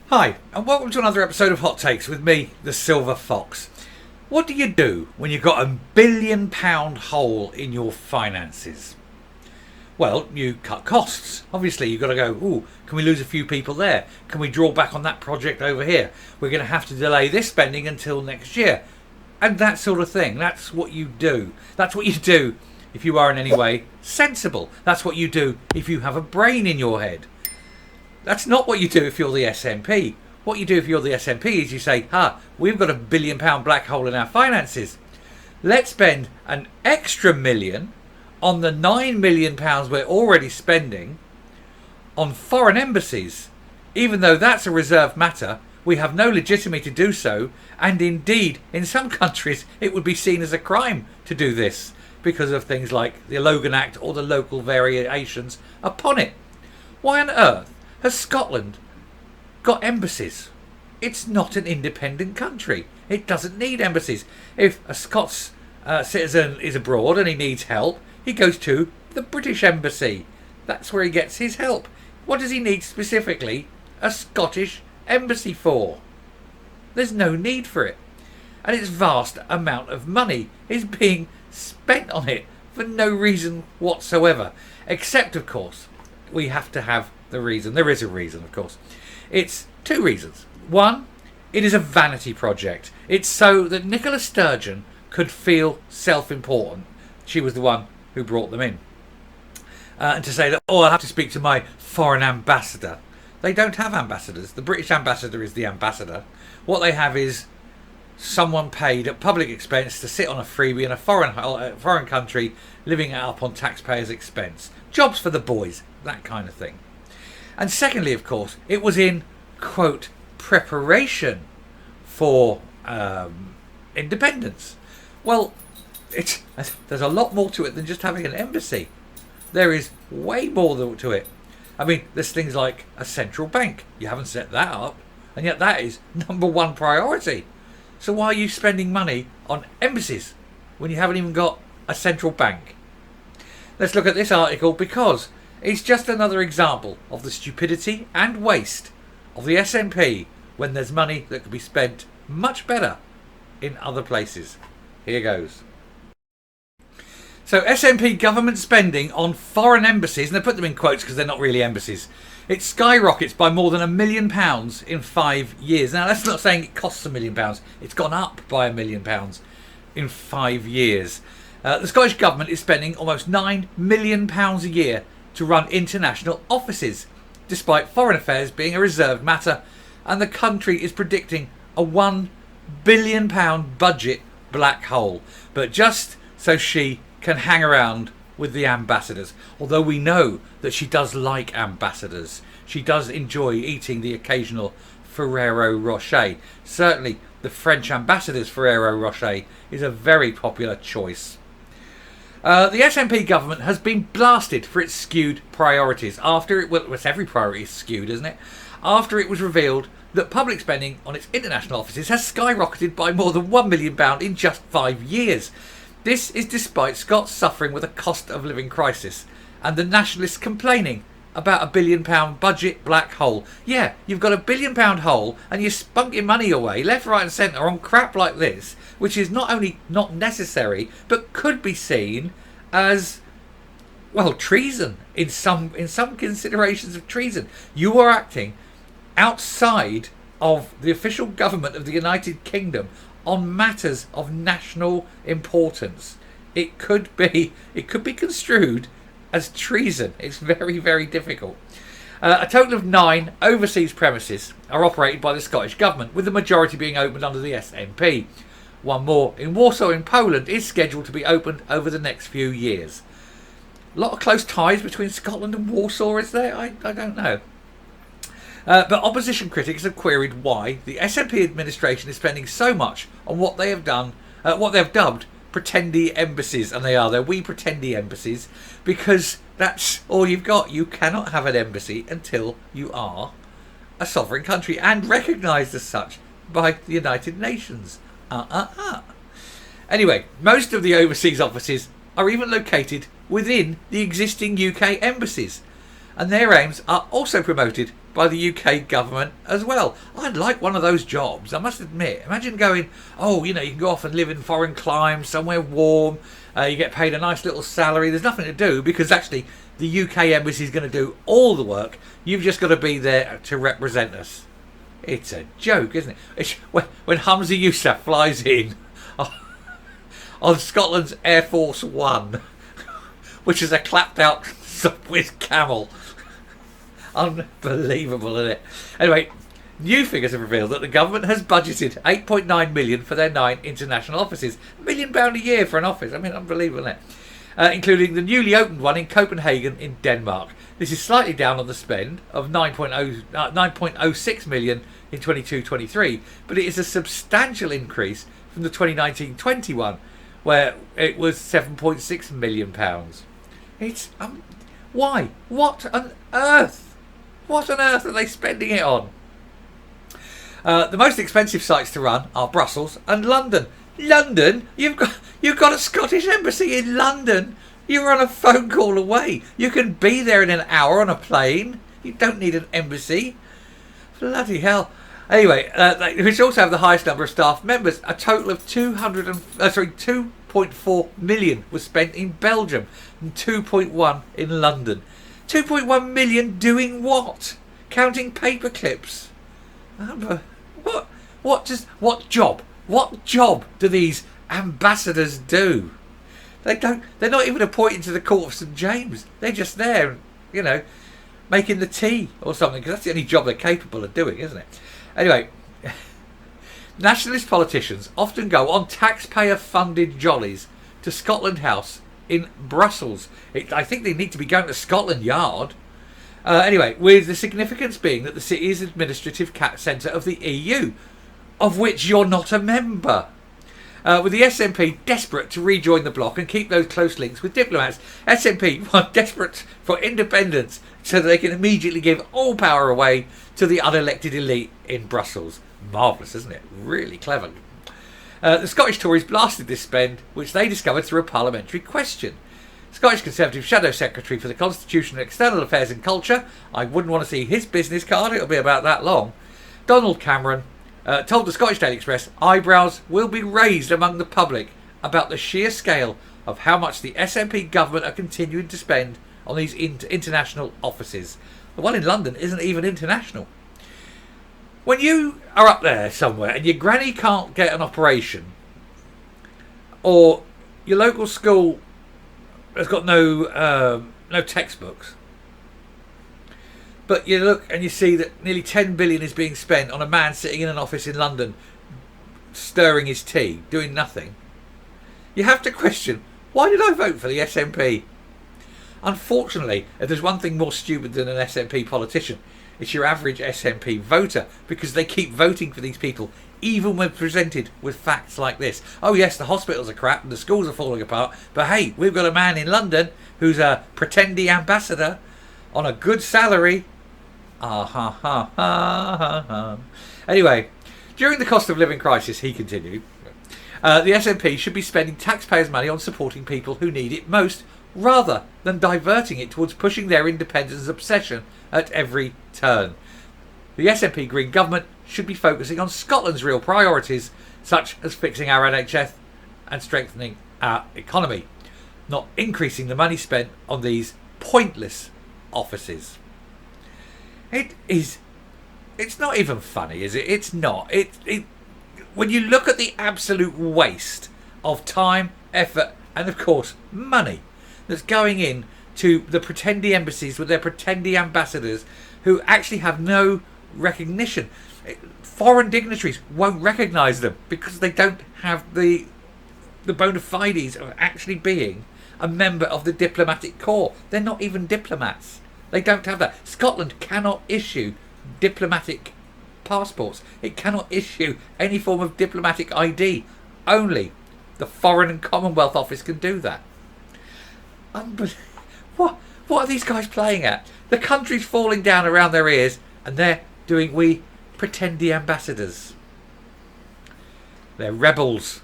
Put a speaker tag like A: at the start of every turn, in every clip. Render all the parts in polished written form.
A: Hi, and welcome to another episode of Hot Takes with me, the Silver Fox. What do you do when you've got £1 billion hole in your finances? Well, you cut costs. Obviously, you've got to go, ooh, can we lose a few people there? Can we draw back on that project over here? We're going to have to delay this spending until next year. And that sort of thing. That's what you do. That's what you do if you are in any way sensible. That's what you do if you have a brain in your head. That's not what you do if you're the SNP. What you do if you're the SNP is you say, we've got £1 billion black hole in our finances. Let's spend an extra million on the £9 million we're already spending on foreign embassies. Even though that's a reserved matter, we have no legitimacy to do so, and indeed, in some countries, it would be seen as a crime to do this because of things like the Logan Act or the local variations upon it. Why on earth has Scotland got embassies? It's not an independent country. It doesn't need embassies. If a Scots citizen is abroad and he needs help, he goes to the British Embassy. That's where he gets his help. What does he need specifically a Scottish embassy for? There's no need for it. And its vast amount of money is being spent on it for no reason whatsoever. Except, of course, we have to have the reason. There is a reason, of course. It's two reasons. One, it is a vanity project. It's so that Nicola Sturgeon could feel self-important. She was the one who brought them in. And to say that, I'll have to speak to my foreign ambassador. They don't have ambassadors. The British ambassador is the ambassador. What they have is someone paid at public expense to sit on a freebie in a foreign country, living it up on taxpayers' expense. Jobs for the boys, that kind of thing. And secondly, of course, it was in, quote, preparation for independence. Well, there's a lot more to it than just having an embassy. There is way more to it. I mean, there's things like a central bank. You haven't set that up, and yet that is number one priority. So why are you spending money on embassies when you haven't even got a central bank? Let's look at this article because it's just another example of the stupidity and waste of the SNP when there's money that could be spent much better in other places. Here goes. So SNP government spending on foreign embassies, and they put them in quotes because they're not really embassies, it skyrockets by more than £1 million in 5 years. Now that's not saying it costs £1 million. It's gone up by £1 million in 5 years. The Scottish Government is spending almost £9 million a year to run international offices, despite foreign affairs being a reserved matter, and the country is predicting a £1 billion budget black hole, but just so she can hang around with the ambassadors. Although we know that she does like ambassadors. She does enjoy eating the occasional Ferrero Rocher. Certainly the French ambassador's Ferrero Rocher is a very popular choice. The SNP government has been blasted for its skewed priorities after every priority is skewed, isn't it? After it was revealed that public spending on its international offices has skyrocketed by more than £1 million in just 5 years. This is despite Scots suffering with a cost of living crisis and the nationalists complaining about £1 billion budget black hole. Yeah, you've got £1 billion hole and you spunk your money away left, right and centre on crap like this, which is not only not necessary but could be seen as, well, treason in some considerations of treason. You are acting outside of the official government of the United Kingdom on matters of national importance. It could be construed as treason. It's very, very difficult. A total of 9 overseas premises are operated by the Scottish Government, with the majority being opened under the SNP. One more in Warsaw in Poland is scheduled to be opened over the next few years. A lot of close ties between Scotland and Warsaw, is there? I don't know. But opposition critics have queried why the SNP administration is spending so much on what they have done, what they've dubbed pretendy embassies, and they're wee pretendy embassies, because that's all you've got. You cannot have an embassy until you are a sovereign country and recognised as such by the United Nations. Anyway, most of the overseas offices are even located within the existing UK embassies, and their aims are also promoted by the UK government as well. I'd like one of those jobs, I must admit. Imagine going, oh, you can go off and live in foreign climes, somewhere warm, you get paid a nice little salary, there's nothing to do because actually the UK embassy is going to do all the work. You've just got to be there to represent us. It's a joke, isn't it? It's when Hamza Yousaf flies in on Scotland's Air Force One, which is a clapped out with camel. Unbelievable, isn't it? Anyway, new figures have revealed that the government has budgeted 8.9 million for their 9 international offices. £1 million a year for an office. I mean, unbelievable, isn't it? Including the newly opened one in Copenhagen in Denmark. This is slightly down on the spend of 9.06 million in 22-23, but it is a substantial increase from the 2019-21, where it was £7.6 million. It's why? What on earth? What on earth are they spending it on? The most expensive sites to run are Brussels and London. London? You've got a Scottish embassy in London. You're on a phone call away. You can be there in an hour on a plane. You don't need an embassy. Bloody hell. Anyway, which also have the highest number of staff members. A total of 2.4 million was spent in Belgium and 2.1 in London. 2.1 million doing what? Counting paper clips. What job? What job do these ambassadors do? They're not even appointed to the Court of St James. They're just there, making the tea or something, because that's the only job they're capable of doing, isn't it? Anyway, nationalist politicians often go on taxpayer-funded jollies to Scotland House in Brussels. I think they need to be going to Scotland Yard. Anyway, with the significance being that the city is administrative centre of the EU, of which you're not a member. With the SNP desperate to rejoin the bloc and keep those close links with diplomats, SNP are desperate for independence so that they can immediately give all power away to the unelected elite in Brussels. Marvellous, isn't it? Really clever. The Scottish Tories blasted this spend, which they discovered through a parliamentary question. Scottish Conservative Shadow Secretary for the Constitution, External Affairs and Culture, I wouldn't want to see his business card, it'll be about that long, Donald Cameron, told the Scottish Daily Express eyebrows will be raised among the public about the sheer scale of how much the SNP government are continuing to spend on these international offices. The one in London isn't even international. When you are up there somewhere and your granny can't get an operation, or your local school has got no textbooks, but you look and you see that nearly 10 billion is being spent on a man sitting in an office in London stirring his tea, doing nothing, you have to question, why did I vote for the SNP? Unfortunately, if there's one thing more stupid than an SNP politician, it's your average SNP voter, because they keep voting for these people even when presented with facts like this. Oh yes, the hospitals are crap and the schools are falling apart, but hey, we've got a man in London who's a pretendy ambassador on a good salary. Anyway, during the cost of living crisis, he continued, the SNP should be spending taxpayers' money on supporting people who need it most, rather than diverting it towards pushing their independence obsession at every turn. The SNP Green government should be focusing on Scotland's real priorities, such as fixing our NHS and strengthening our economy, not increasing the money spent on these pointless offices. It's not even funny, is it? It's not. When you look at the absolute waste of time, effort, and of course money that's going in to the pretendy embassies with their pretendy ambassadors who actually have no recognition. Foreign dignitaries won't recognise them because they don't have the bona fides of actually being a member of the diplomatic corps. They're not even diplomats. They don't have that. Scotland cannot issue diplomatic passports. It cannot issue any form of diplomatic ID. Only the Foreign and Commonwealth Office can do that. What are these guys playing at? The country's falling down around their ears and they're doing pretendy ambassadors. They're rebels.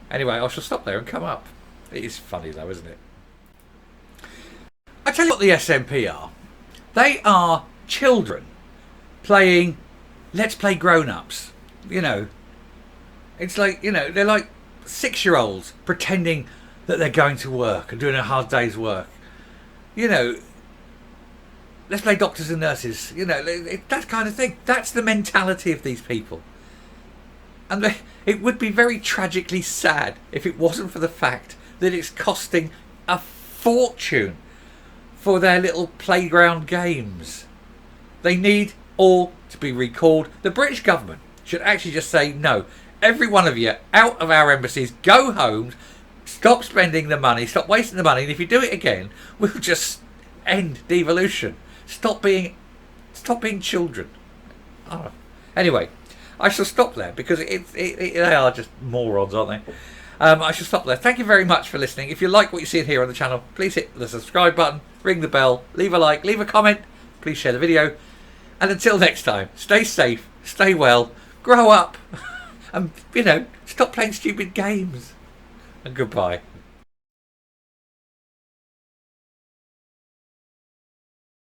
A: Anyway, I shall stop there and come up. It is funny though, isn't it? I tell you what the SNP are. They are children playing Let's Play Grown-Ups. You know, it's like, you know, they're like 6-year-olds pretending that they're going to work and doing a hard day's work. You know, let's play doctors and nurses. You know, that kind of thing. That's the mentality of these people. And it would be very tragically sad if it wasn't for the fact that it's costing a fortune for their little playground games. They need all to be recalled. The British government should actually just say, no, every one of you out of our embassies, go home, stop spending the money, stop wasting the money, and if you do it again, we'll just end devolution. Stop being children. Oh. Anyway, I shall stop there because they are just morons, aren't they? I shall stop there. Thank you very much for listening. If you like what you see here on the channel, please hit the subscribe button, ring the bell, leave a like, leave a comment, please share the video. And until next time, stay safe, stay well, grow up, and, you know, stop playing stupid games. And goodbye.